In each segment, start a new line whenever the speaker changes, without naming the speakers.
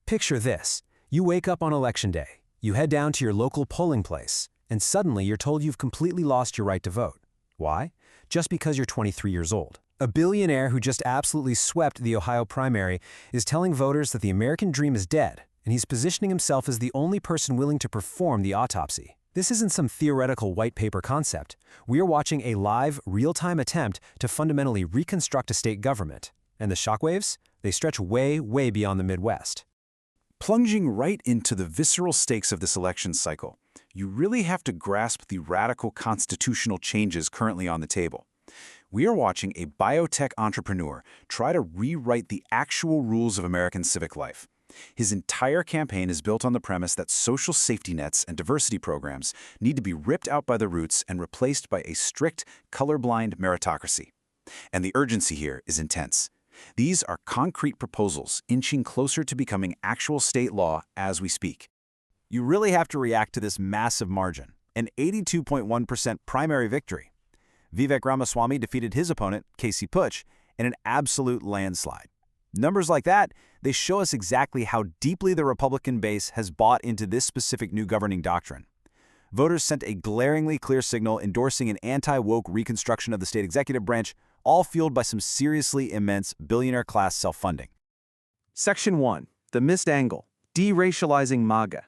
Picture this. You wake up on election day. You head down to your local polling place, and suddenly you're told you've completely lost your right to vote. Why? Just because you're 23 years old. A billionaire who just absolutely swept the Ohio primary is telling voters that the American dream is dead, and he's positioning himself as the only person willing to perform the autopsy. This isn't some theoretical white paper concept. We are watching a live, real-time attempt to fundamentally reconstruct a state government. And the shockwaves? They stretch way, way beyond the Midwest.
Plunging right into the visceral stakes of this election cycle, you really have to grasp the radical constitutional changes currently on the table. We are watching a biotech entrepreneur try to rewrite the actual rules of American civic life. His entire campaign is built on the premise that social safety nets and diversity programs need to be ripped out by the roots and replaced by a strict, colorblind meritocracy. And the urgency here is intense. These are concrete proposals inching closer to becoming actual state law as we speak.
You really have to react to this massive margin, an 82.1% primary victory. Vivek Ramaswamy defeated his opponent, Casey Puch, in an absolute landslide. Numbers like that, they show us exactly how deeply the Republican base has bought into this specific new governing doctrine. Voters sent a glaringly clear signal endorsing an anti-woke reconstruction of the state executive branch, all fueled by some seriously immense billionaire-class self-funding.
Section 1. The Missed Angle. Deracializing MAGA.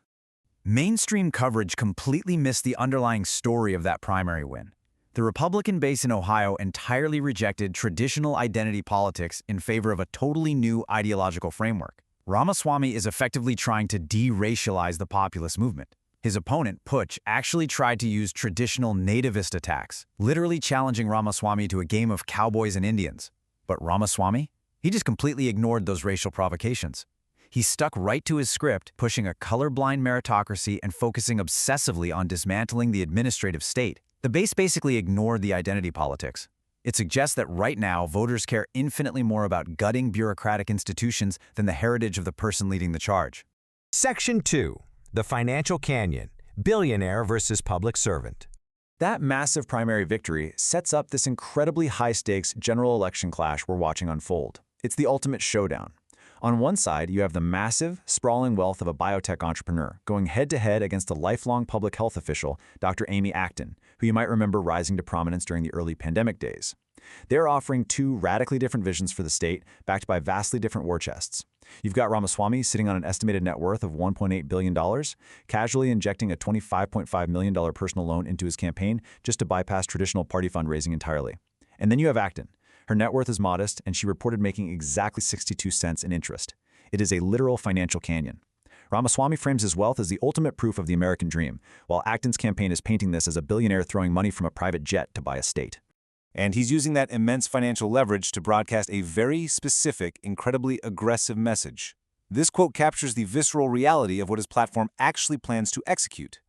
Mainstream coverage completely missed the underlying story of that primary win. The Republican base in Ohio entirely rejected traditional identity politics in favor of a totally new ideological framework. Ramaswamy is effectively trying to deracialize the populist movement. His opponent, Puch, actually tried to use traditional nativist attacks, literally challenging Ramaswamy to a game of cowboys and Indians. But Ramaswamy? He just completely ignored those racial provocations. He stuck right to his script, pushing a colorblind meritocracy and focusing obsessively on dismantling the administrative state. The base basically ignored the identity politics. It suggests that right now, voters care infinitely more about gutting bureaucratic institutions than the heritage of the person leading the charge.
Section 2. The Financial Canyon. Billionaire versus public servant.
That massive primary victory sets up this incredibly high-stakes general election clash we're watching unfold. It's the ultimate showdown. On one side, you have the massive, sprawling wealth of a biotech entrepreneur going head-to-head against a lifelong public health official, Dr. Amy Acton, who you might remember rising to prominence during the early pandemic days. They're offering two radically different visions for the state, backed by vastly different war chests. You've got Ramaswamy sitting on an estimated net worth of $1.8 billion, casually injecting a $25.5 million personal loan into his campaign just to bypass traditional party fundraising entirely. And then you have Acton. Her net worth is modest, and she reported making exactly 62 cents in interest. It is a literal financial canyon. Ramaswamy frames his wealth as the ultimate proof of the American dream, while Acton's campaign is painting this as a billionaire throwing money from a private jet to buy a state. And he's using that immense financial leverage to broadcast a very specific, incredibly aggressive message. This quote captures the visceral reality of what his platform actually plans to execute.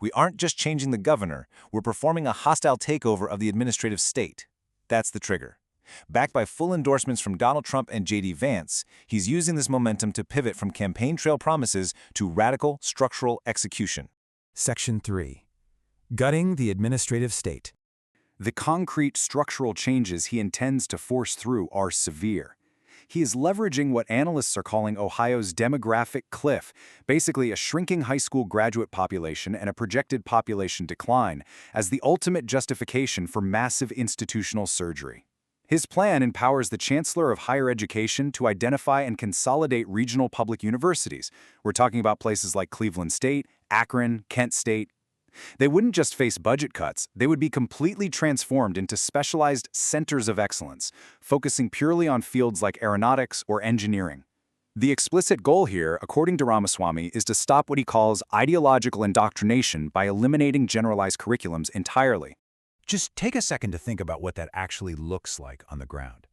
We aren't just changing the governor, we're performing a hostile takeover of the administrative state. That's the trigger. Backed by full endorsements from Donald Trump and J.D. Vance, he's using this momentum to pivot from campaign trail promises to radical structural execution.
Section 3. Gutting the administrative state.
The concrete structural changes he intends to force through are severe. He is leveraging what analysts are calling Ohio's demographic cliff, basically a shrinking high school graduate population and a projected population decline, as the ultimate justification for massive institutional surgery. His plan empowers the Chancellor of Higher Education to identify and consolidate regional public universities. We're talking about places like Cleveland State, Akron, Kent State. They wouldn't just face budget cuts, they would be completely transformed into specialized centers of excellence, focusing purely on fields like aeronautics or engineering. The explicit goal here, according to Ramaswamy, is to stop what he calls ideological indoctrination by eliminating generalized curriculums entirely.
Just take a second to think about what that actually looks like on the ground.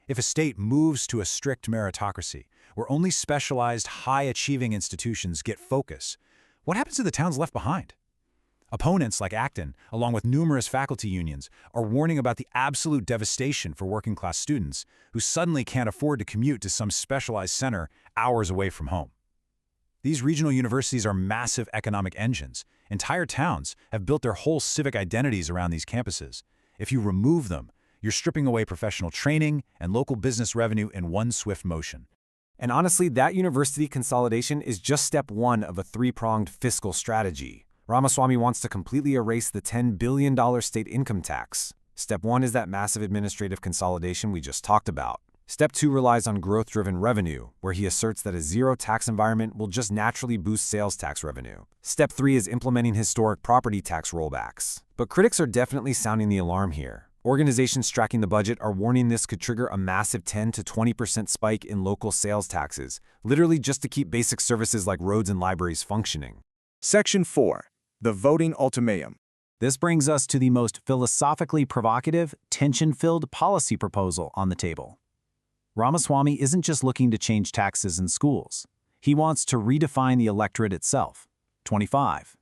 If a state moves to a strict meritocracy, where only specialized, high-achieving institutions get focus, what happens to the towns left behind? Opponents like Acton, along with numerous faculty unions, are warning about the absolute devastation for working-class students who suddenly can't afford to commute to some specialized center hours away from home. These regional universities are massive economic engines. Entire towns have built their whole civic identities around these campuses. If you remove them, you're stripping away professional training and local business revenue in one swift motion.
And honestly, that university consolidation is just step one of a three-pronged fiscal strategy. Ramaswamy wants to completely erase the $10 billion state income tax. Step one is that massive administrative consolidation we just talked about. Step two relies on growth-driven revenue, where he asserts that a zero-tax environment will just naturally boost sales tax revenue. Step three is implementing historic property tax rollbacks. But critics are definitely sounding the alarm here. Organizations tracking the budget are warning this could trigger a massive 10 to 20% spike in local sales taxes, literally just to keep basic services like roads and libraries functioning.
Section 4. The Voting Ultimatum.
This brings us to the most philosophically provocative, tension-filled policy proposal on the table. Ramaswamy isn't just looking to change taxes in schools. He wants to redefine the electorate itself. 25.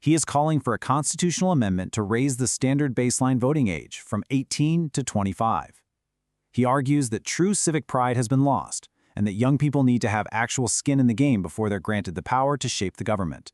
He is calling for a constitutional amendment to raise the standard baseline voting age from 18 to 25. He argues that true civic pride has been lost and that young people need to have actual skin in the game before they're granted the power to shape the government.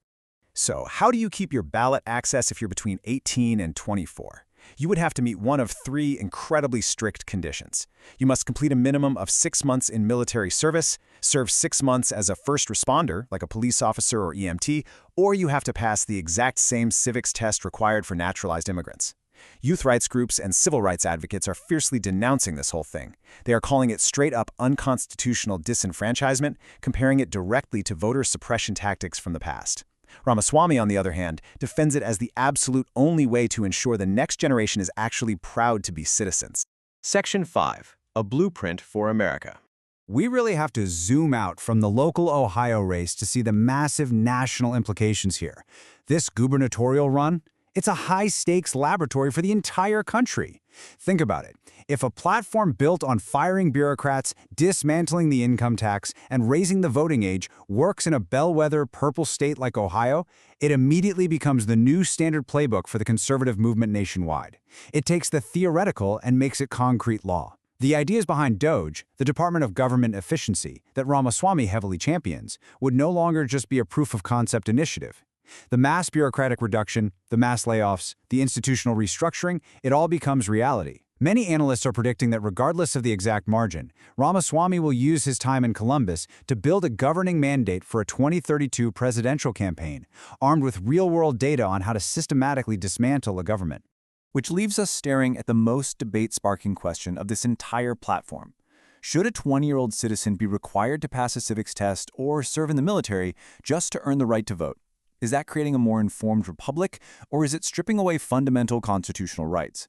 So, how do you keep your ballot access if you're between 18 and 24? You would have to meet one of three incredibly strict conditions. You must complete a minimum of 6 months in military service, serve 6 months as a first responder, like a police officer or EMT, or you have to pass the exact same civics test required for naturalized immigrants. Youth rights groups and civil rights advocates are fiercely denouncing this whole thing. They are calling it straight-up unconstitutional disenfranchisement, comparing it directly to voter suppression tactics from the past. Ramaswamy, on the other hand, defends it as the absolute only way to ensure the next generation is actually proud to be citizens.
Section 5. A Blueprint for America.
We really have to zoom out from the local Ohio race to see the massive national implications here. This gubernatorial run, it's a high-stakes laboratory for the entire country. Think about it. If a platform built on firing bureaucrats, dismantling the income tax, and raising the voting age works in a bellwether purple state like Ohio, it immediately becomes the new standard playbook for the conservative movement nationwide. It takes the theoretical and makes it concrete law. The ideas behind DOGE, the Department of Government Efficiency, that Ramaswamy heavily champions, would no longer just be a proof-of-concept initiative. The mass bureaucratic reduction, the mass layoffs, the institutional restructuring, it all becomes reality. Many analysts are predicting that regardless of the exact margin, Ramaswamy will use his time in Columbus to build a governing mandate for a 2032 presidential campaign, armed with real-world data on how to systematically dismantle a government.
Which leaves us staring at the most debate-sparking question of this entire platform. Should a 20-year-old citizen be required to pass a civics test or serve in the military just to earn the right to vote? Is that creating a more informed republic, or is it stripping away fundamental constitutional rights?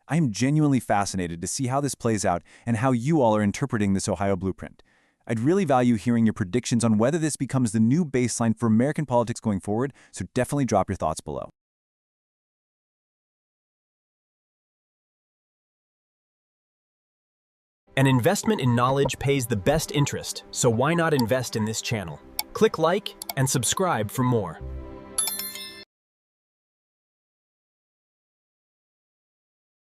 I am genuinely fascinated to see how this plays out and how you all are interpreting this Ohio blueprint. I'd really value hearing your predictions on whether this becomes the new baseline for American politics going forward, so definitely drop your thoughts below.
An investment in knowledge pays the best interest, so why not invest in this channel? Click like and subscribe for more.